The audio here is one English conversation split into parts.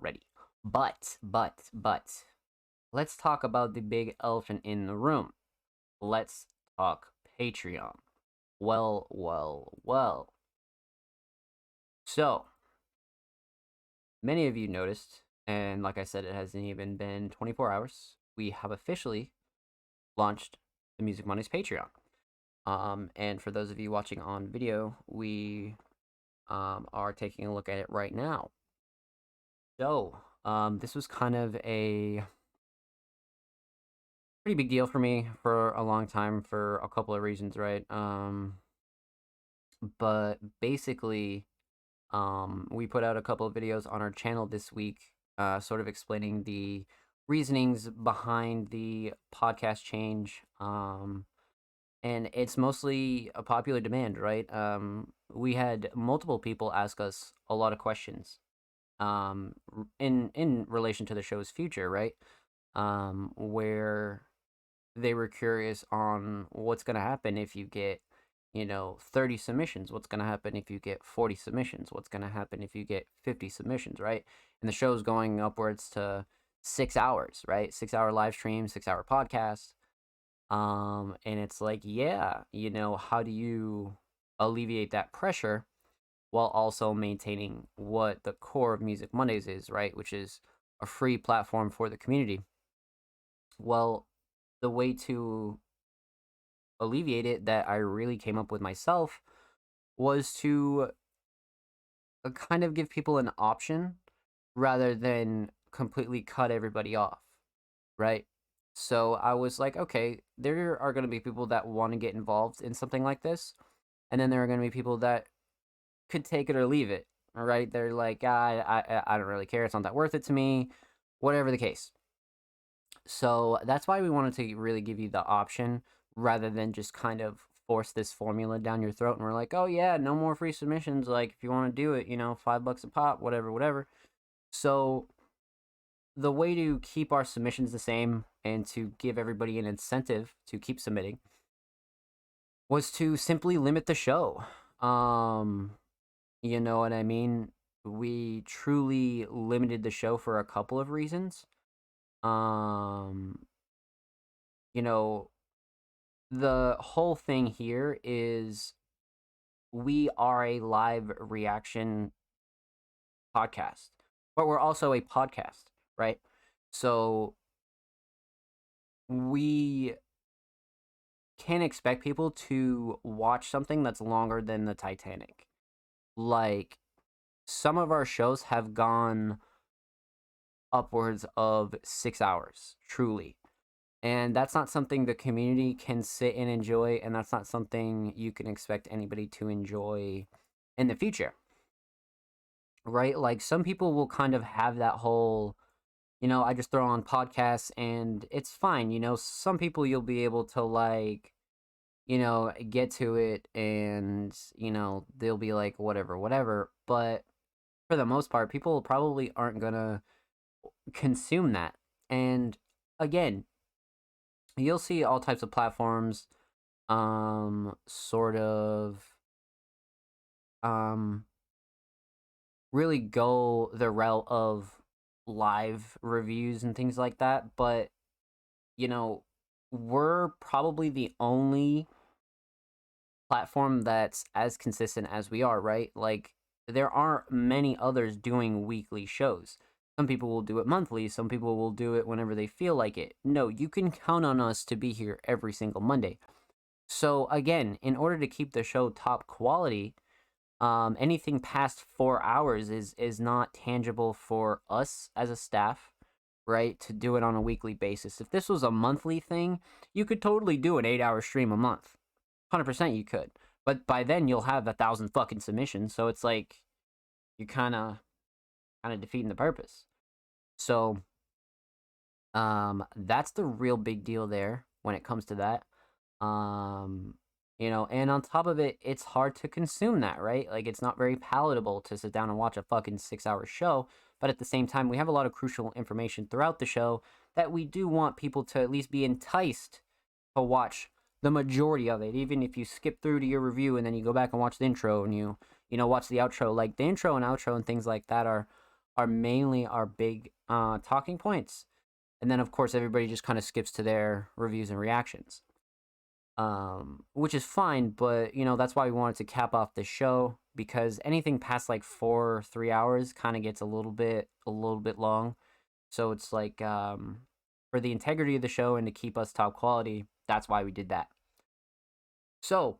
already. But, let's talk about the big elephant in the room. Let's talk Patreon. Well. So, many of you noticed, and like I said, it hasn't even been 24 hours. We have officially launched the Music Mondays Patreon. And for those of you watching on video, we are taking a look at it right now. So, this was kind of a pretty big deal for me for a long time for a couple of reasons, right? But basically, we put out a couple of videos on our channel this week, sort of explaining the reasonings behind the podcast change. And it's mostly a popular demand, right? We had multiple people ask us a lot of questions in relation to the show's future, right? Where they were curious on what's going to happen if you get 30 submissions. What's going to happen if you get 40 submissions? What's going to happen if you get 50 submissions, right? And the show's going upwards to 6 hours, right? 6 hour live stream, 6 hour podcast. And it's like, yeah, how do you alleviate that pressure while also maintaining what the core of Music Mondays is, right? Which is a free platform for the community. Well, the way to alleviate it that I really came up with myself was to kind of give people an option rather than completely cut everybody off, right? So I was like, okay, there are going to be people that want to get involved in something like this, and then there are going to be people that could take it or leave it. All right, they're like, I don't really care. It's not that worth it to me. Whatever the case. So that's why we wanted to really give you the option rather than just kind of force this formula down your throat. And we're like, oh yeah, no more free submissions. Like if you want to do it, $5 a pop, whatever. So the way to keep our submissions the same and to give everybody an incentive to keep submitting was to simply limit the show. You know what I mean? We truly limited the show for a couple of reasons. Um, you know, the whole thing here is we are a live reaction podcast, but we're also a podcast, right? So we can expect people to watch something that's longer than the Titanic. Like, some of our shows have gone upwards of 6 hours, truly. And that's not something the community can sit and enjoy, and that's not something you can expect anybody to enjoy in the future. Right? Like, some people will kind of have that whole, I just throw on podcasts and it's fine. Some people you'll be able to, like, get to it and, they'll be like, whatever. But for the most part, people probably aren't gonna consume that. And again, you'll see all types of platforms sort of um really go the route of live reviews and things like that, but you know we're probably the only platform that's as consistent as we are, right? Like, there aren't many others doing weekly shows. Some people will do it monthly, some people will do it whenever they feel like it. No, you can count on us to be here every single Monday. So again, in order to keep the show top quality, anything past 4 hours is not tangible for us as a staff, right? To do it on a weekly basis. If this was a monthly thing, you could totally do an 8 hour stream a month. 100% you could. But by then you'll have 1,000 fucking submissions, so it's like you're kind of defeating the purpose. So that's the real big deal there when it comes to that. And on top of it, it's hard to consume that, right? Like, it's not very palatable to sit down and watch a fucking 6 hour show. But at the same time, we have a lot of crucial information throughout the show that we do want people to at least be enticed to watch the majority of it. Even if you skip through to your review and then you go back and watch the intro and you watch the outro. Like, the intro and outro and things like that are are mainly our big talking points. And then, of course, everybody just kind of skips to their reviews and reactions, which is fine. But, that's why we wanted to cap off the show, because anything past like 3 hours kind of gets a little bit long. So it's like, for the integrity of the show and to keep us top quality, that's why we did that. So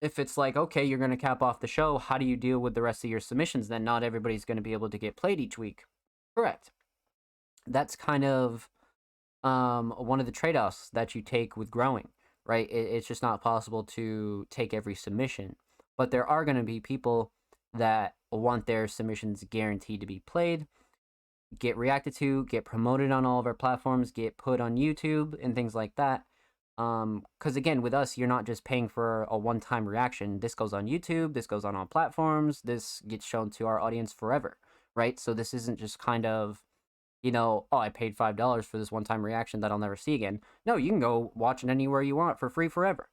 if it's like, okay, you're going to cap off the show, how do you deal with the rest of your submissions? Then not everybody's going to be able to get played each week. Correct. That's kind of one of the trade-offs that you take with growing, right? It's just not possible to take every submission, but there are going to be people that want their submissions guaranteed to be played, get reacted to, get promoted on all of our platforms, get put on YouTube and things like that. Because again, with us, you're not just paying for a one-time reaction. This goes on YouTube, this goes on all platforms, this gets shown to our audience forever, right? So this isn't just kind of, oh, I paid $5 for this one-time reaction that I'll never see again. No, you can go watch it anywhere you want for free forever.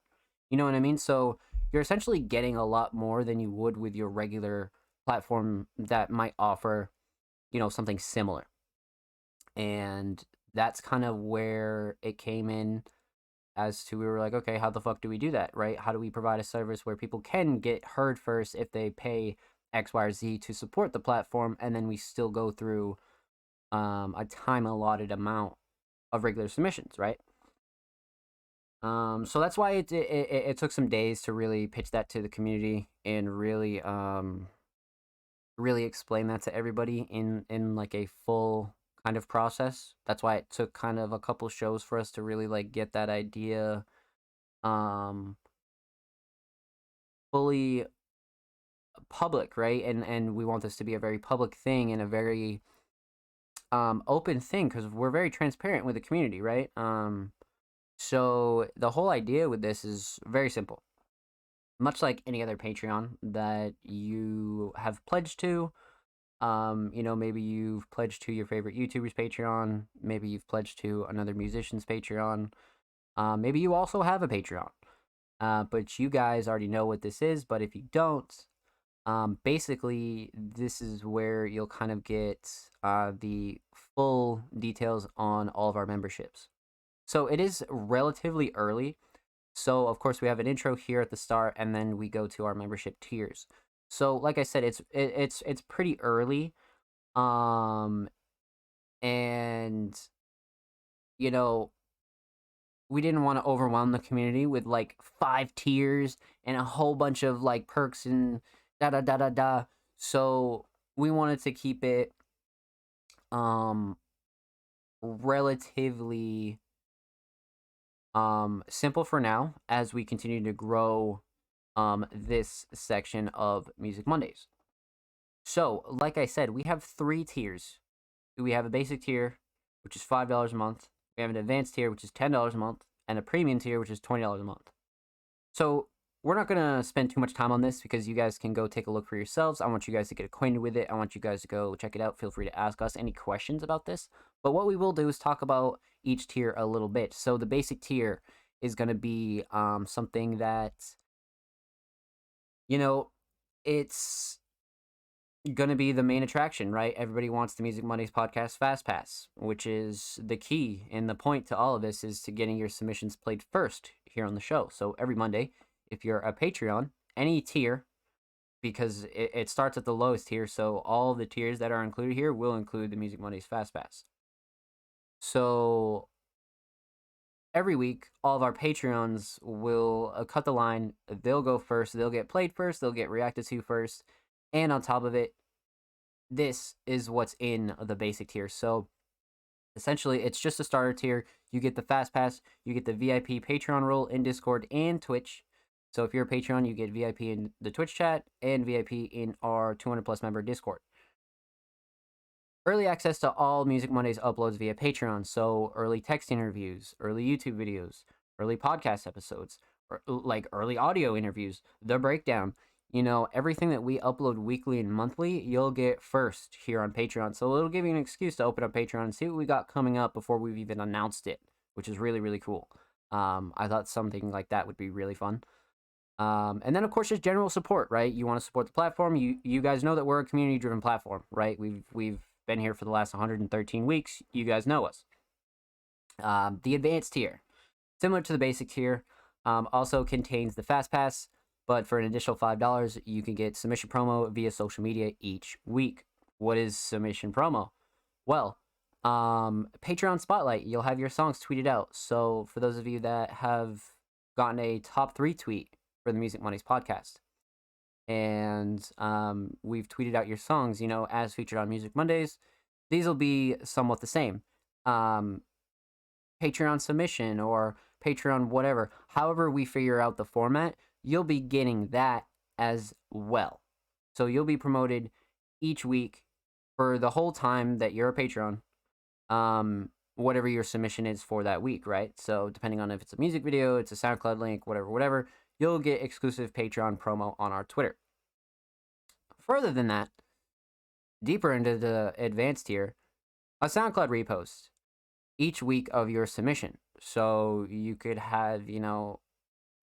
You know what I mean? So you're essentially getting a lot more than you would with your regular platform that might offer, something similar. And that's kind of where it came in, as to we were like, okay, how the fuck do we do that, right? How do we provide a service where people can get heard first if they pay X, Y, or Z to support the platform, and then we still go through a time allotted amount of regular submissions, right? So that's why it took some days to really pitch that to the community and really explain that to everybody in like a full kind of process. That's why it took kind of a couple shows for us to really like get that idea um fully public, right? And we want this to be a very public thing and a very open thing, because we're very transparent with the community, right? So the whole idea with this is very simple. Much like any other Patreon that you have pledged to, maybe you've pledged to your favorite YouTuber's Patreon, maybe you've pledged to another musician's Patreon, maybe you also have a Patreon, but you guys already know what this is. But if you don't, basically, this is where you'll kind of get the full details on all of our memberships. So it is relatively early. So of course we have an intro here at the start, and then we go to our membership tiers. So like I said, it's pretty early, um, and you know we didn't want to overwhelm the community with like 5 tiers and a whole bunch of like perks and da da da da da. So we wanted to keep it um relatively simple for now, as we continue to grow this section of Music Mondays. So, like I said, we have 3 tiers. We have a basic tier, which is $5 a month. We have an advanced tier, which is $10 a month, and a premium tier, which is $20 a month. So, we're not going to spend too much time on this, because you guys can go take a look for yourselves. I want you guys to get acquainted with it. I want you guys to go check it out. Feel free to ask us any questions about this. But what we will do is talk about each tier a little bit. So the basic tier is going to be something that, it's going to be the main attraction, right? Everybody wants the Music Mondays podcast Fast Pass, which is the key. And the point to all of this is to getting your submissions played first here on the show. So every Monday, if you're a Patreon, any tier, because it starts at the lowest tier, so all the tiers that are included here will include the Music Mondays Fast Pass. So every week, all of our Patreons will cut the line. They'll go first. They'll get played first. They'll get reacted to first. And on top of it, this is what's in the basic tier. So essentially, it's just a starter tier. You get the Fast Pass. You get the VIP Patreon role in Discord and Twitch. So if you're a Patreon, you get VIP in the Twitch chat and VIP in our 200 plus member Discord. Early access to all Music Mondays uploads via Patreon. So early text interviews, early YouTube videos, early podcast episodes, or like early audio interviews, the breakdown. Everything that we upload weekly and monthly, you'll get first here on Patreon. So it'll give you an excuse to open up Patreon and see what we got coming up before we've even announced it, which is really, really cool. I thought something like that would be really fun. And then of course just general support, right? You want to support the platform. You guys know that we're a community driven platform, right? We've been here for the last 113 weeks. You guys know us. The advanced tier, similar to the basic tier, also contains the fast pass, but for an additional $5, you can get submission promo via social media each week. What is submission promo? Well, Patreon Spotlight, you'll have your songs tweeted out. So for those of you that have gotten a top 3 tweet for the Music Mondays podcast, and we've tweeted out your songs, as featured on Music Mondays, these will be somewhat the same. Patreon submission or Patreon whatever. However we figure out the format, you'll be getting that as well. So you'll be promoted each week for the whole time that you're a Patreon. Whatever your submission is for that week, right? So depending on if it's a music video, it's a SoundCloud link, whatever, you'll get exclusive Patreon promo on our Twitter. Further than that, deeper into the advanced tier, a SoundCloud repost each week of your submission. So you could have,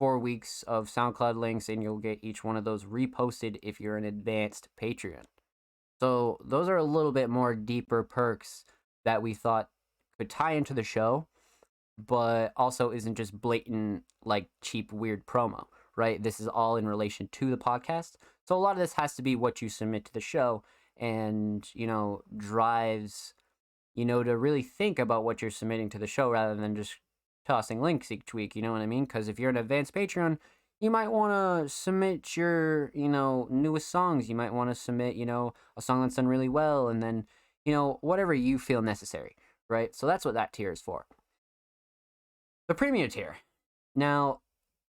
4 weeks of SoundCloud links and you'll get each one of those reposted if you're an advanced Patreon. So those are a little bit more deeper perks that we thought could tie into the show, but also isn't just blatant, like cheap, weird promo, right? This is all in relation to the podcast. So a lot of this has to be what you submit to the show and, drives, to really think about what you're submitting to the show rather than just tossing links each week, you know what I mean? Because if you're an advanced Patreon, you might want to submit your, newest songs. You might want to submit, a song that's done really well, and then, whatever you feel necessary, right? So that's what that tier is for. The premium tier. Now,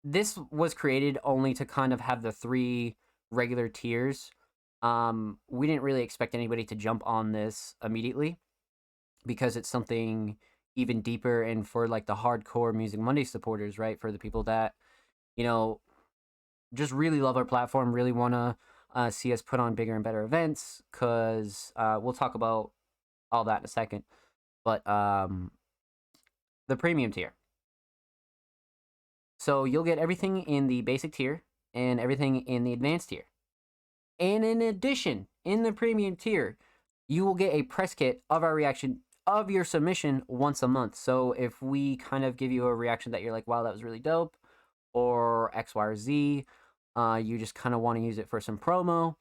this was created only to kind of have the 3 regular tiers. We didn't really expect anybody to jump on this immediately because it's something even deeper and for like the hardcore Music Monday supporters, right? For the people that, just really love our platform, really want to see us put on bigger and better events, because we'll talk about all that in a second. But the premium tier. So you'll get everything in the basic tier and everything in the advanced tier. And in addition, in the premium tier, you will get a press kit of our reaction of your submission once a month. So if we kind of give you a reaction that you're like, wow, that was really dope, or X, Y, or Z, you just kind of want to use it for some promo,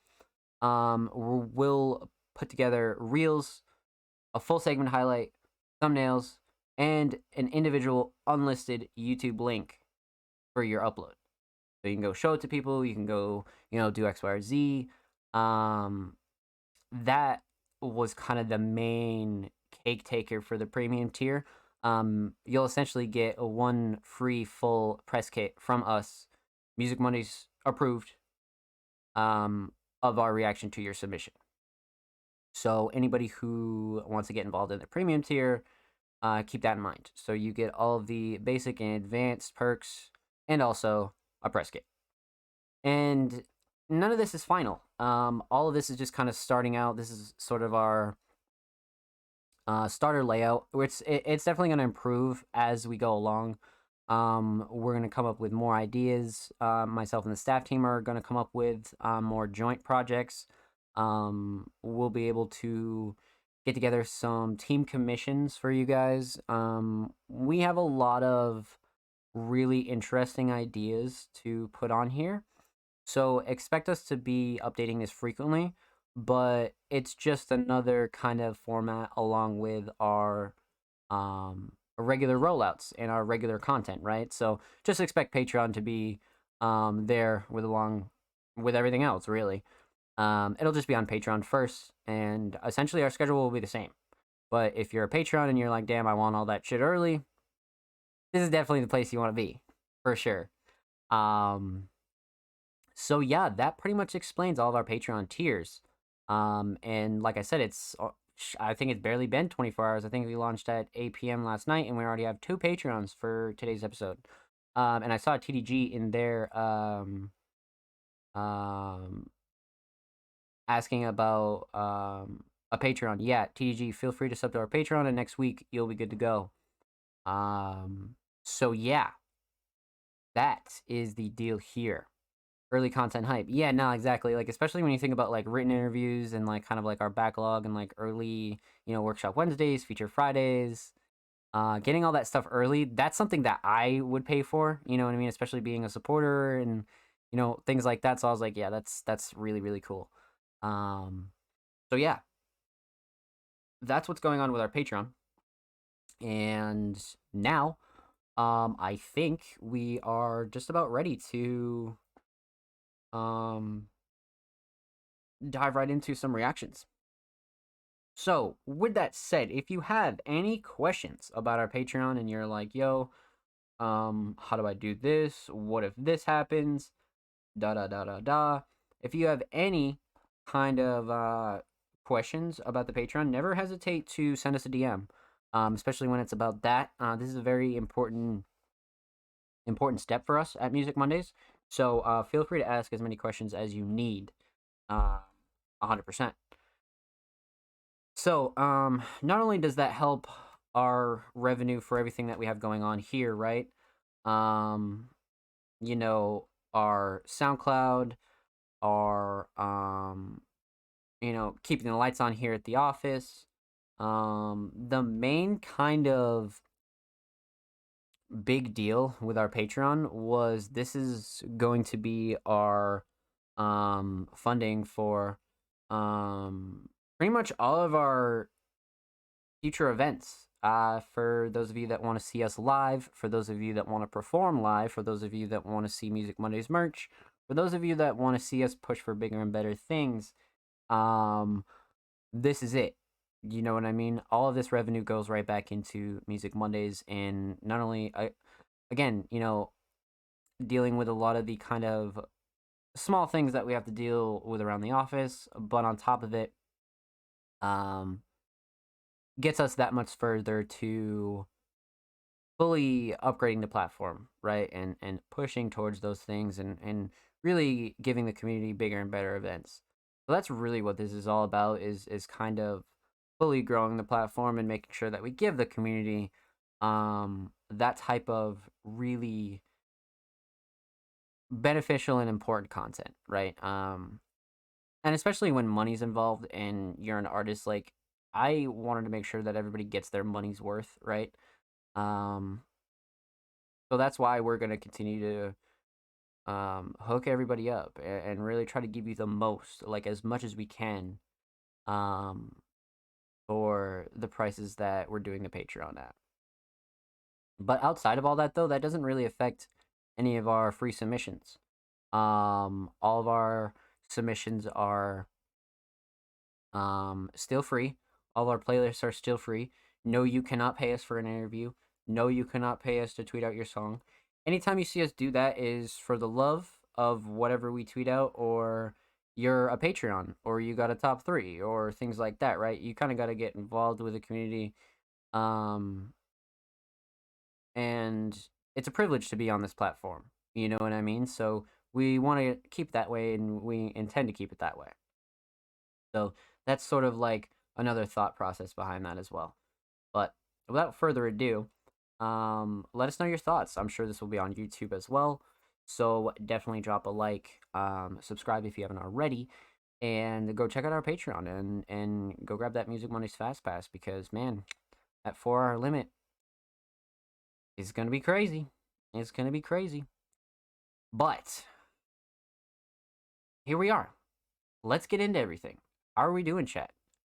we'll put together reels, a full segment highlight, thumbnails, and an individual unlisted YouTube link for your upload. So you can go show it to people, you can go, do X, Y, or Z. That was kind of the main cake taker for the premium tier. You'll essentially get a 1 free full press kit from us, Music Mondays approved, of our reaction to your submission. So anybody who wants to get involved in the premium tier, keep that in mind. So you get all of the basic and advanced perks and also a press kit. And none of this is final. All of this is just kind of starting out. This is sort of our starter layout. It's definitely going to improve as we go along. We're going to come up with more ideas. Myself and the staff team are going to come up with more joint projects. We'll be able to get together some team commissions for you guys. We have a lot of really interesting ideas to put on here. So expect us to be updating this frequently, but it's just another kind of format along with our regular rollouts and our regular content, right? So just expect Patreon to be there along with everything else, really. It'll just be on Patreon first, and essentially our schedule will be the same. But if you're a Patreon and you're like, damn, I want all that shit early, this is definitely the place you want to be, for sure. So yeah, that pretty much explains all of our Patreon tiers. And like I said, I think it's barely been 24 hours. I think we launched at 8 p.m. last night, and we already have 2 Patreons for today's episode. And I saw TDG in there asking about a Patreon. Yeah, TDG, feel free to sub to our Patreon, and next week you'll be good to go. So yeah, That is the deal here. Early content hype. Yeah, no, exactly. Like, especially when you think about like written interviews and like kind of like our backlog and like early, workshop Wednesdays, feature Fridays, getting all that stuff early, that's something that I would pay for, you know what I mean? Especially being a supporter and, things like that. So I was like, yeah, that's really, really cool. Um, so yeah, that's what's going on with our Patreon. And now, I think we are just about ready to um dive right into some reactions. So, with that said, if you have any questions about our Patreon and you're like, yo, how do I do this? What if this happens? Da da da da da. If you have any kind of questions about the Patreon, never hesitate to send us a DM. Especially when it's about that. This is a very important step for us at Music Mondays. So feel free to ask as many questions as you need. 100%. So, not only does that help our revenue for everything that we have going on here, right? Um, our SoundCloud, our keeping the lights on here at the office. The main kind of big deal with our Patreon was this is going to be our funding for pretty much all of our future events. For those of you that want to see us live, for those of you that want to perform live, for those of you that want to see Music Mondays merch, for those of you that want to see us push for bigger and better things, um, this is it. You know what I mean? All of this revenue goes right back into Music Mondays, and not only, again, dealing with a lot of the kind of small things that we have to deal with around the office, but on top of it, um, gets us that much further to fully upgrading the platform, right? And pushing towards those things and really giving the community bigger and better events. So that's really what this is all about is kind of fully growing the platform and making sure that we give the community that type of really beneficial and important content, right? And especially when money's involved and you're an artist, like I wanted to make sure that everybody gets their money's worth, right? Um, so that's why we're gonna continue to hook everybody up and really try to give you the most, like as much as we can, um, for the prices that we're doing the Patreon at. But outside of all that, though, that doesn't really affect any of our free submissions. All of our submissions are still free. All of our playlists are still free. No, you cannot pay us for an interview. No, you cannot pay us to tweet out your song. Anytime you see us do that is for the love of whatever we tweet out, or you're a Patreon, or you got a top three, or things like that, right? You kind of got to get involved with the community. Um, and it's a privilege to be on this platform. You know what I mean? So we want to keep that way, and we intend to keep it that way. So that's sort of like another thought process behind that as well. But without further ado, let us know your thoughts. I'm sure this will be on YouTube as well. So definitely drop a like, subscribe if you haven't already, and go check out our Patreon and go grab that Music Mondays Fast Pass because man, that 4 hour limit is gonna be crazy. It's gonna be crazy. But here we are. Let's get into everything. How are we doing, chat?